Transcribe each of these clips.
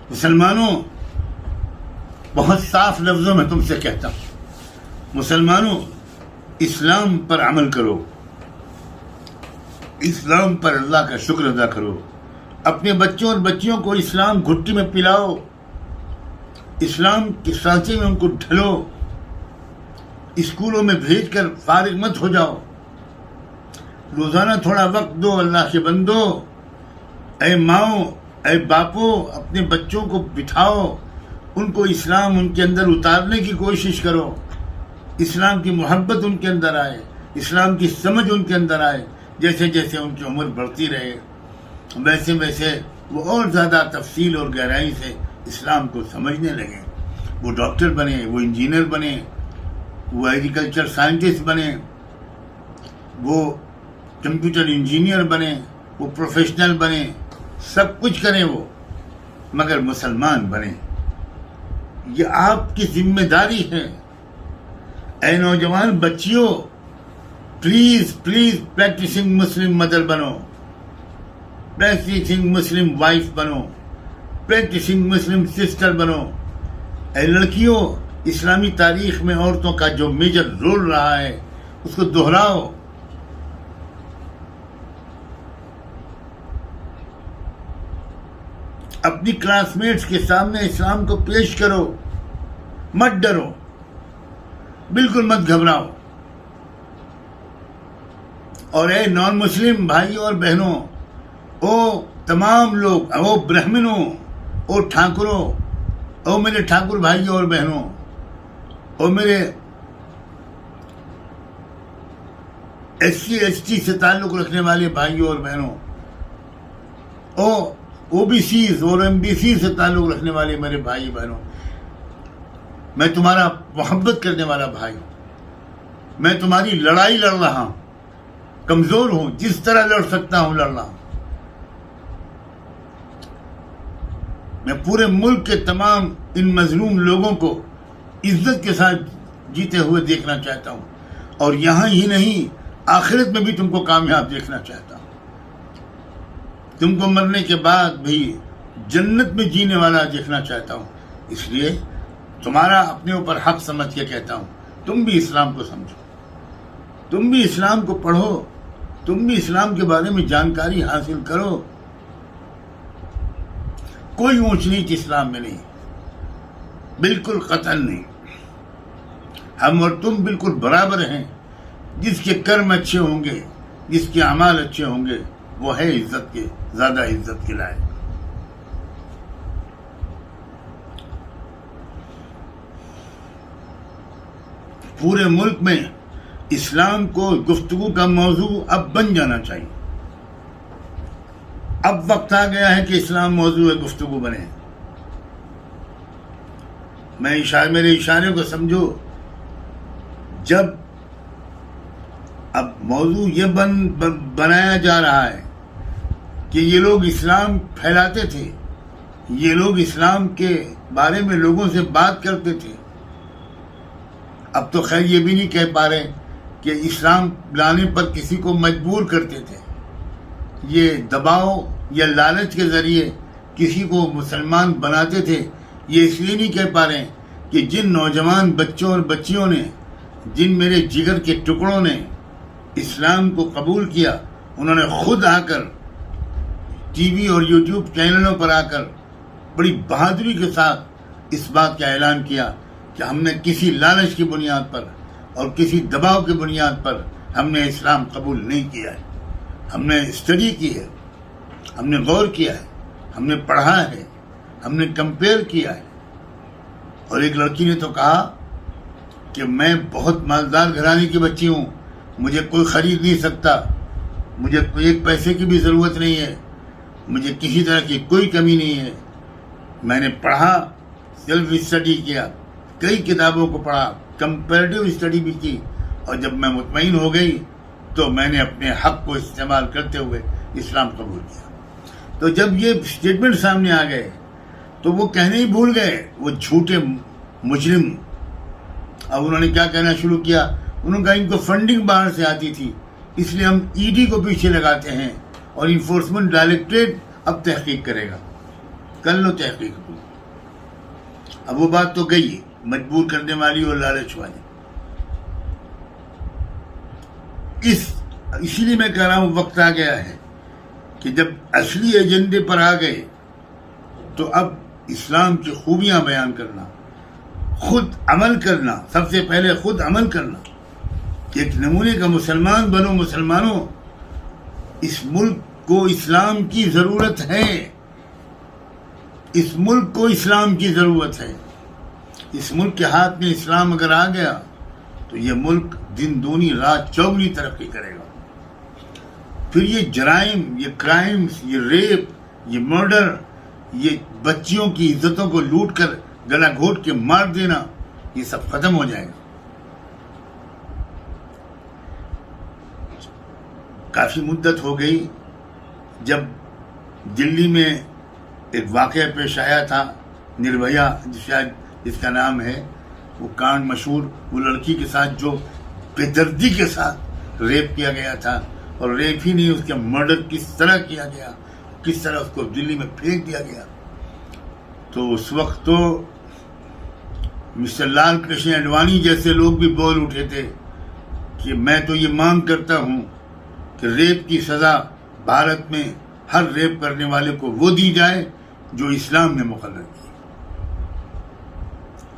مسلمانوں، بہت صاف لفظوں میں تم سے کہتا ہوں، مسلمانوں اسلام پر عمل کرو، اسلام پر اللہ کا شکر ادا کرو، اپنے بچوں اور بچیوں کو اسلام گھٹی میں پلاؤ، اسلام کے سانچے میں ان کو ڈھلو، اسکولوں میں بھیج کر فارغ مت ہو جاؤ، روزانہ تھوڑا وقت دو اللہ کے بندو، اے ماؤں اے باپو اپنے بچوں کو بٹھاؤ، ان کو اسلام ان کے اندر اتارنے کی کوشش کرو، اسلام کی محبت ان کے اندر آئے، اسلام کی سمجھ ان کے اندر آئے، جیسے جیسے ان کی عمر بڑھتی رہے ویسے ویسے وہ اور زیادہ تفصیل اور گہرائی سے اسلام کو سمجھنے لگے، وہ ڈاکٹر بنے، وہ انجینئر بنے، وہ ایگریکلچر سائنٹسٹ بنے، وہ کمپیوٹر انجینئر بنے، وہ پروفیشنل بنے، سب کچھ کریں وہ، مگر مسلمان بنے۔ یہ آپ کی ذمہ داری ہے۔ اے نوجوان بچیوں، please please practising Muslim mother بنو، پریکٹسنگ مسلم وائف بنو، پریکٹسنگ مسلم سسٹر بنو۔ اے لڑکیوں، اسلامی تاریخ میں عورتوں کا جو میجر رول رہا ہے اس کو دہراؤ۔ اپنی کلاس میٹس کے سامنے اسلام کو پیش کرو، مت ڈرو، بالکل مت گھبراؤ۔ اور اے نان مسلم بھائیوں اور بہنوں، او تمام لوگ، او برہمنوں، او ٹھاکروں، او میرے ٹھاکر بھائیوں اور بہنوں، او میرے ایس سی ایس ٹی سے تعلق رکھنے والے بھائیوں اور بہنوں، او بی سیز اور ایم بی سی سے تعلق رکھنے والے میرے بھائی بہنوں، میں تمہارا محبت کرنے والا بھائی، میں تمہاری لڑائی لڑ رہا ہوں، کمزور ہوں، جس طرح لڑ سکتا ہوں لڑ رہا ہوں۔ میں پورے ملک کے تمام ان مظلوم لوگوں کو عزت کے ساتھ جیتے ہوئے دیکھنا چاہتا ہوں، اور یہاں ہی نہیں آخرت میں بھی تم کو کامیاب دیکھنا چاہتا ہوں، تم کو مرنے کے بعد بھی جنت میں جینے والا دیکھنا چاہتا ہوں۔ اس لیے تمہارا اپنے اوپر حق سمجھ کے کہتا ہوں، تم بھی اسلام کو سمجھو، تم بھی اسلام کو پڑھو، تم بھی اسلام کے بارے میں جانکاری حاصل کرو۔ کوئی اونچ نیچ اسلام میں نہیں، بالکل قطعاً نہیں۔ ہم اور تم بالکل برابر ہیں۔ جس کے کرم اچھے ہوں گے، جس کے اعمال اچھے ہوں گے، وہ ہے عزت کے، زیادہ عزت کے لائق۔ پورے ملک میں اسلام کو گفتگو کا موضوع اب بن جانا چاہیے۔ اب وقت آ گیا ہے کہ اسلام موضوع گفتگو بنے۔ میرے اشارے کو سمجھو، جب اب موضوع یہ بنایا جا رہا ہے کہ یہ لوگ اسلام پھیلاتے تھے، یہ لوگ اسلام کے بارے میں لوگوں سے بات کرتے تھے، اب تو خیر یہ بھی نہیں کہہ پا رہے کہ اسلام لانے پر کسی کو مجبور کرتے تھے، یہ دباؤ یا لالچ کے ذریعے کسی کو مسلمان بناتے تھے۔ یہ اس لیے نہیں کہہ پا رہے کہ جن نوجوان بچوں اور بچیوں نے، جن میرے جگر کے ٹکڑوں نے اسلام کو قبول کیا، انہوں نے خود آ کر ٹی وی اور یوٹیوب چینلوں پر آ کر بڑی بہادری کے ساتھ اس بات کا اعلان کیا کہ ہم نے کسی لالچ کی بنیاد پر اور کسی دباؤ کی بنیاد پر ہم نے اسلام قبول نہیں کیا ہے، ہم نے اسٹڈی کی ہے، ہم نے غور کیا ہے، ہم نے پڑھا ہے، ہم نے کمپیئر کیا ہے۔ اور ایک لڑکی نے تو کہا کہ میں بہت مالدار گھرانے کی بچی ہوں، مجھے کوئی خرید نہیں سکتا، مجھے ایک پیسے کی بھی ضرورت نہیں ہے، مجھے کسی طرح کی کوئی کمی نہیں ہے، میں نے پڑھا، سیلف اسٹڈی کیا، کئی کتابوں کو پڑھا، کمپیریٹیو اسٹڈی بھی کی، اور جب میں مطمئن ہو گئی تو میں نے اپنے حق کو استعمال کرتے ہوئے اسلام قبول کیا۔ تو جب یہ اسٹیٹمنٹ سامنے آ گئے تو وہ کہنے ہی بھول گئے، وہ جھوٹے مجرم۔ اب انہوں نے کیا کہنا شروع کیا، انہوں نے کہا ان کو فنڈنگ باہر سے آتی تھی، اس لیے ہم ای ڈی کو پیچھے لگاتے ہیں اور انفورسمنٹ ڈائریکٹریٹ اب تحقیق کرے گا۔ کر لو تحقیق اپنی. اب وہ بات تو گئی مجبور کرنے والی اور لالچ والی. اسی لیے میں کہہ رہا ہوں وقت آ گیا ہے کہ جب اصلی ایجنڈے پر آ گئے تو اب اسلام کی خوبیاں بیان کرنا، خود عمل کرنا، سب سے پہلے خود عمل کرنا. ایک نمونے کا مسلمان بنو. مسلمانوں، اس ملک کو اسلام کی ضرورت ہے. اس ملک کو اسلام کی ضرورت ہے. اس ملک کے ہاتھ میں اسلام اگر آ گیا تو یہ ملک دن دونی رات چوگنی ترقی کرے گا. پھر یہ جرائم، یہ کرائمز، یہ ریپ، یہ مرڈر، یہ بچیوں کی عزتوں کو لوٹ کر گلا گھونٹ کے مار دینا، یہ سب ختم ہو جائے گا. کافی مدت ہو گئی جب دلی میں ایک واقعہ پیش آیا تھا نربھیا، شاید جس کا نام ہے، وہ کانڈ مشہور، وہ لڑکی کے ساتھ جو بے دردی کے ساتھ ریپ کیا گیا تھا، اور ریپ ہی نہیں، اس کا مرڈر کس طرح کیا گیا، کس طرح اس کو دلی میں پھینک دیا گیا. تو اس وقت تو مسٹر لال کرشن اڈوانی جیسے لوگ بھی بول اٹھے تھے کہ میں تو یہ مانگ کرتا ہوں کہ ریپ کی سزا بھارت میں ہر ریپ کرنے والے کو وہ دی جائے جو اسلام نے مقرر کی.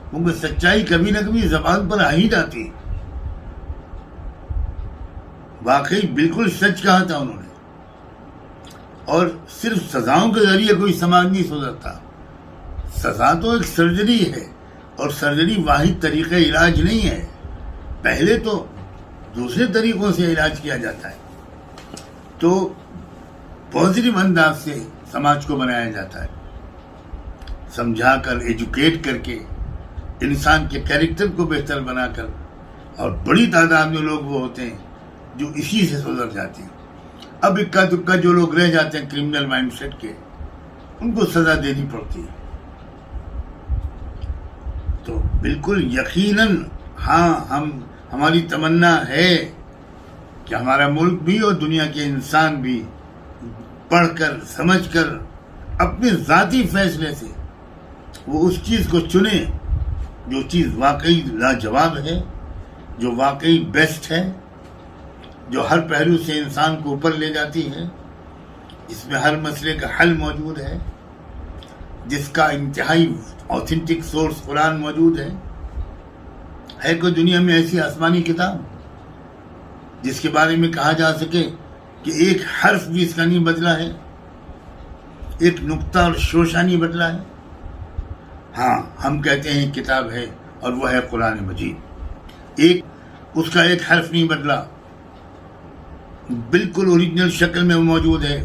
کیونکہ سچائی کبھی نہ کبھی زبان پر آ ہی جاتی. واقعی بالکل سچ کہا تھا انہوں نے. اور صرف سزاؤں کے ذریعے کوئی سماج نہیں سدھرتا. سزا تو ایک سرجری ہے، اور سرجری واحد طریقہ علاج نہیں ہے. پہلے تو دوسرے طریقوں سے علاج کیا جاتا ہے. تو پازیٹیو انداز سے سماج کو بنایا جاتا ہے، سمجھا کر، ایجوکیٹ کر کے، انسان کے کیریکٹر کو بہتر بنا کر. اور بڑی تعداد میں لوگ وہ ہوتے ہیں جو اسی سے سدھر جاتے ہیں. اب اکا دکا جو لوگ رہ جاتے ہیں کرمنل مائنڈ سیٹ کے، ان کو سزا دینی پڑتی ہے. تو بالکل یقیناً ہاں، ہماری تمنا ہے کہ ہمارا ملک بھی اور دنیا کے انسان بھی پڑھ کر، سمجھ کر، اپنے ذاتی فیصلے سے وہ اس چیز کو چنے جو چیز واقعی لاجواب ہے، جو واقعی بیسٹ ہے، جو ہر پہلو سے انسان کو اوپر لے جاتی ہے، جس میں ہر مسئلے کا حل موجود ہے، جس کا انتہائی اوتھینٹک سورس قرآن موجود ہے. ہے کوئی دنیا میں ایسی آسمانی کتاب جس کے بارے میں کہا جا سکے کہ ایک حرف بھی اس کا نہیں بدلا ہے، ایک نقطہ اور شوشہ نہیں بدلا ہے؟ ہاں، ہم کہتے ہیں کتاب ہے، اور وہ ہے قرآن مجید. اس کا ایک حرف نہیں بدلا، بالکل اوریجنل شکل میں وہ موجود ہے.